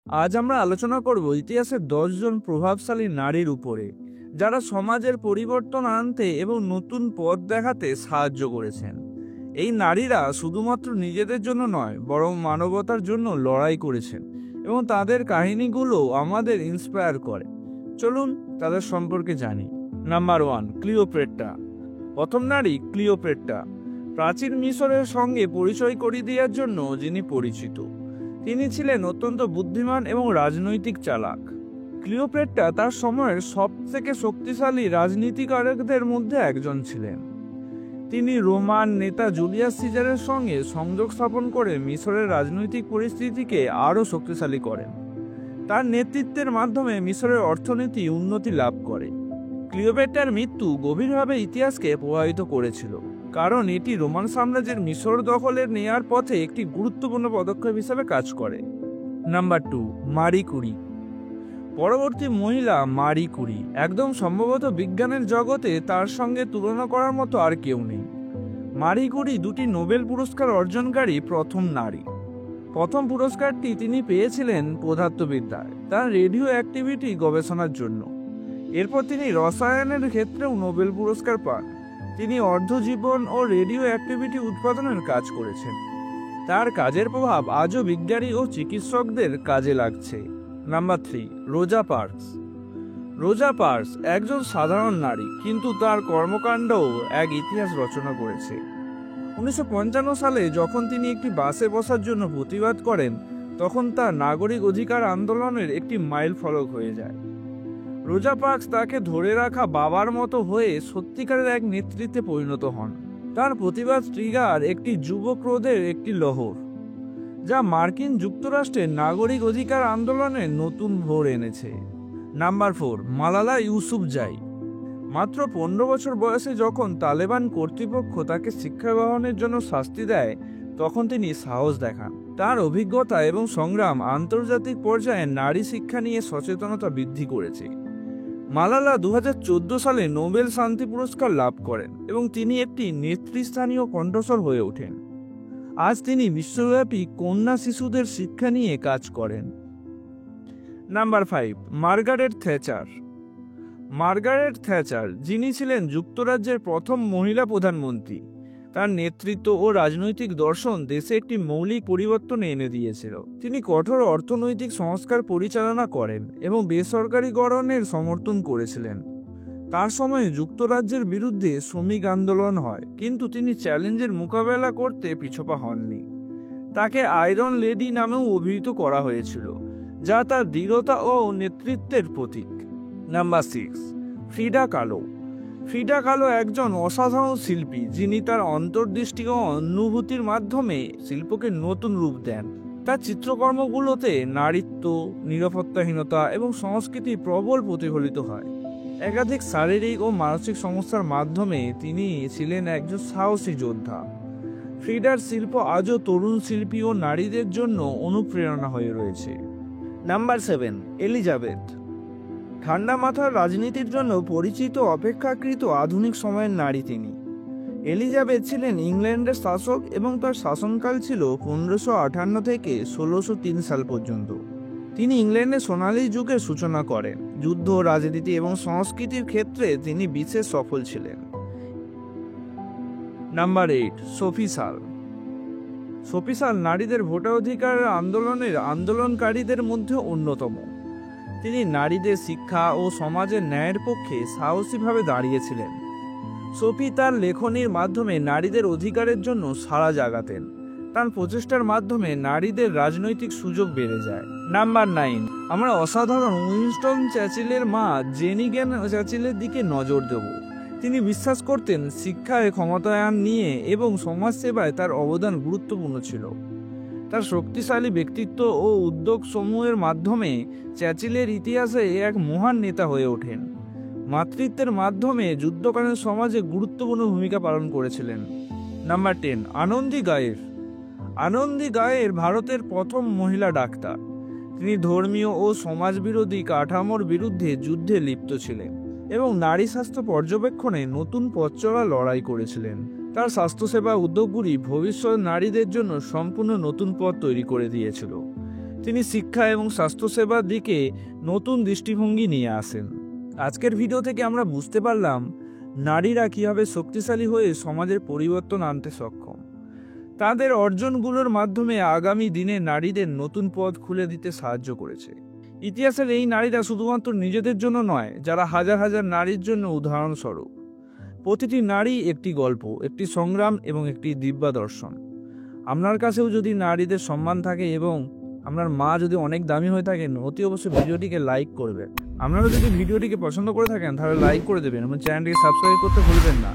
আজ আমরা আলোচনা করব ইতিহাসের 10 জন প্রভাবশালী নারীর উপরে, যারা সমাজের পরিবর্তন আনতে এবং নতুন পথ দেখাতে সাহায্য করেছেন। এই নারীরা শুধুমাত্র নিজেদের জন্য নয়, বরং মানবতার জন্য লড়াই করেছেন এবং তাদের কাহিনীগুলো আমাদের ইন্সপায়ার করে। চলুন তাদের সম্পর্কে জানি। Number 1, Cleopatra. প্রথম নারী ক্লিওপেট্রা, প্রাচীন মিশরের সঙ্গে পরিচয় করিয়ে দেওয়ার জন্য যিনি পরিচিত। তিনি ছিলেন অত্যন্ত বুদ্ধিমান এবং রাজনৈতিক চালাক। ক্লিওপেট্রা তার সময়ের সবথেকে শক্তিশালী রাজনীতিকারকদের মধ্যে একজন ছিলেন। তিনি রোমান নেতা জুলিয়াস সিজারের সঙ্গে সংযোগ স্থাপন করে মিশরের রাজনৈতিক পরিস্থিতিকে আরও শক্তিশালী করেন। তার নেতৃত্বের মাধ্যমে মিশরের অর্থনীতি উন্নতি লাভ করে। ক্লিওপেট্রার মৃত্যু গভীরভাবে ইতিহাসকে প্রভাবিত করেছিল, কারণ এটি রোমান সাম্রাজ্যের মিশর দখলের নেয়ার পথে একটি গুরুত্বপূর্ণ পদক্ষেপ হিসেবে কাজ করে। নাম্বার 2, মারি কুরি। পরবর্তী মহিলা মারি কুরি একদম সম্ভবত বিজ্ঞানের জগতে তার সঙ্গে তুলনা করার মতো আর কেউ নেই। মারি কুরি 2টি নোবেল পুরস্কার অর্জনকারী প্রথম নারী। প্রথম পুরস্কারটি তিনি পেয়েছিলেন পদার্থবিদ্যায় তার রেডিও অ্যাক্টিভিটি গবেষণার জন্য। এরপর তিনি রসায়নের ক্ষেত্রেও নোবেল পুরস্কার পান। তিনি অর্ধজীবন ও রেডিও অ্যাক্টিভিটি উৎপাদনের কাজ করেছেন। তার কাজের প্রভাব আজও বিজ্ঞানী ও চিকিৎসকদের কাজে লাগছে। নাম্বার 3, রোজা পার্কস। রোজা পার্কস একজন সাধারণ নারী, কিন্তু তার কর্মকাণ্ডও এক ইতিহাস রচনা করেছে। 1955 সালে যখন তিনি একটি বাসে বসার জন্য প্রতিবাদ করেন, তখন তা নাগরিক অধিকার আন্দোলনের একটি মাইল ফলক হয়ে যায়। রোজা পার্কস তাকে ধরে রাখা বাবার মতো হয়ে সত্যিকারের এক নেতৃত্বে পরিণত হন। তার প্রতিবাদ ট্রিগার একটি যুব ক্রোধের একটি লহর, যা মার্কিন যুক্তরাষ্ট্রের নাগরিক অধিকার আন্দোলনে নতুন ভোর এনেছে। নাম্বার 4, মালালা ইউসুফজাই। মাত্র 15 বছর বয়সে যখন তালেবান কর্তৃপক্ষ তাকে শিক্ষা গ্রহণের জন্য শাস্তি দেয়, তখন তিনি সাহস দেখান। তার অভিজ্ঞতা এবং সংগ্রাম আন্তর্জাতিক পর্যায়ে নারী শিক্ষা নিয়ে সচেতনতা বৃদ্ধি করেছে। মালালা 2014 সালে নোবেল শান্তি পুরস্কার লাভ করেন এবং তিনি একটি নেতৃস্থানীয় কণ্ঠস্বর হয়ে ওঠেন। আজ তিনি বিশ্বব্যাপী কন্যা শিশুদের শিক্ষা নিয়ে কাজ করেন। Number 5, Margaret Thatcher. Margaret Thatcher, যিনি ছিলেন যুক্তরাজ্যের প্রথম মহিলা প্রধানমন্ত্রী। তার নেতৃত্ব ও রাজনৈতিক দর্শন দেশে একটি মৌলিক পরিবর্তন এনে দিয়েছিল। তিনি কঠোর অর্থনৈতিক সংস্কার পরিচালনা করেন এবং বেসরকারীকরণের সমর্থন করেছিলেন। তার সময়ে যুক্তরাজ্যের বিরুদ্ধে শ্রমিক আন্দোলন হয়, কিন্তু তিনি চ্যালেঞ্জের মোকাবেলা করতে পিছপা হননি। তাকে আয়রন লেডি নামেও অভিহিত করা হয়েছিল, যা তার দৃঢ়তা ও নেতৃত্বের প্রতীক। নাম্বার 6, ফ্রিডা কালো। ফ্রিডা কালো একজন অসাধারণ শিল্পী, যিনি তার অন্তর্দৃষ্টি ও অনুভূতির মাধ্যমে শিল্পকে নতুন রূপ দেন। তার চিত্রকর্মগুলোতে নারীত্ব, নিরাপত্তাহীনতা এবং সংস্কৃতি প্রবল প্রতিফলিত হয়। একাধিক শারীরিক ও মানসিক সমস্যার মাধ্যমে তিনি ছিলেন একজন সাহসী যোদ্ধা। ফ্রিডার শিল্প আজও তরুণ শিল্পী ও নারীদের জন্য অনুপ্রেরণা হয়ে রয়েছে। Number 7, Elizabeth. ঠান্ডা মাথার রাজনীতির জন্য পরিচিত অপেক্ষাকৃত আধুনিক সময়ের নারী তিনি। এলিজাবেথ ছিলেন ইংল্যান্ডের শাসক এবং তার শাসনকাল ছিল 1558 থেকে 1603 সাল পর্যন্ত। তিনি ইংল্যান্ডের সোনালী যুগের সূচনা করেন। যুদ্ধ, রাজনীতি এবং সংস্কৃতির ক্ষেত্রে তিনি বিশেষ সফল ছিলেন। নাম্বার 8, সোফি সাল। সোফি সাল নারীদের ভোটাধিকার আন্দোলনের আন্দোলনকারীদের মধ্যে অন্যতম। তিনি নারীদের শিক্ষা ও সমাজের ন্যায়ের পক্ষে সাহসীভাবে দাঁড়িয়েছিলেন। সোফি তার লেখনীর মাধ্যমে নারীদের অধিকারের জন্য সাড়া জাগাতেন। তার প্রচেষ্টার মাধ্যমে নারীদের রাজনৈতিক সুযোগ বেড়ে যায়। নাম্বার 9, আমরা অসাধারণ উইনস্টন চার্চিলের মা জেনি গ্যান চার্চিলের দিকে নজর দেব। তিনি বিশ্বাস করতেন শিক্ষায় ক্ষমতায়ন নিয়ে এবং সমাজসেবায় তার অবদান গুরুত্বপূর্ণ ছিল। তার শক্তিশালী ব্যক্তিত্ব ও উদ্যোগ সমূহের মাধ্যমে চার্চিলের ইতিহাসে এক মহান নেতা হয়ে ওঠেন। মাতৃত্বের মাধ্যমে যুদ্ধকালীন সমাজে গুরুত্বপূর্ণ ভূমিকা পালন করেছিলেন। নাম্বার 10, আনন্দী গায়ের। আনন্দী গায়ের ভারতের প্রথম মহিলা ডাক্তার। তিনি ধর্মীয় ও সমাজবিরোধী কাঠামোর বিরুদ্ধে যুদ্ধে লিপ্ত ছিলেন এবং নারী স্বাস্থ্য পর্যবেক্ষণে নতুন পথ চলা লড়াই করেছিলেন। তার স্বাস্থ্যসেবা উদ্যোগগুলি ভবিষ্যৎ নারীদের জন্য সম্পূর্ণ নতুন পথ তৈরি করে দিয়েছিল। তিনি শিক্ষা এবং স্বাস্থ্যসেবার দিকে নতুন দৃষ্টিভঙ্গি নিয়ে আসেন। আজকের ভিডিও থেকে আমরা বুঝতে পারলাম নারীরা কিভাবে শক্তিশালী হয়ে সমাজের পরিবর্তন আনতে সক্ষম। তাদের অর্জনগুলোর মাধ্যমে আগামী দিনে নারীদের নতুন পথ খুলে দিতে সাহায্য করেছে। ইতিহাসের এই নারীরা শুধুমাত্র নিজেদের জন্য নয়, যারা হাজার হাজার নারীর জন্য উদাহরণস্বরূপ। প্রতিটি নারী একটি গল্প, একটি সংগ্রাম এবং একটি দিব্যা দর্শন। আপনার কাছেও যদি নারীদের সম্মান থাকে এবং আপনার মা যদি অনেক দামি হয়ে থাকেন, অতি অবশ্যই ভিডিওটিকে লাইক করবেন। আপনারা যদি ভিডিওটিকে পছন্দ করে থাকেন তাহলে লাইক করে দেবেন এবং চ্যানেলটিকে সাবস্ক্রাইব করতে ভুলবেন না।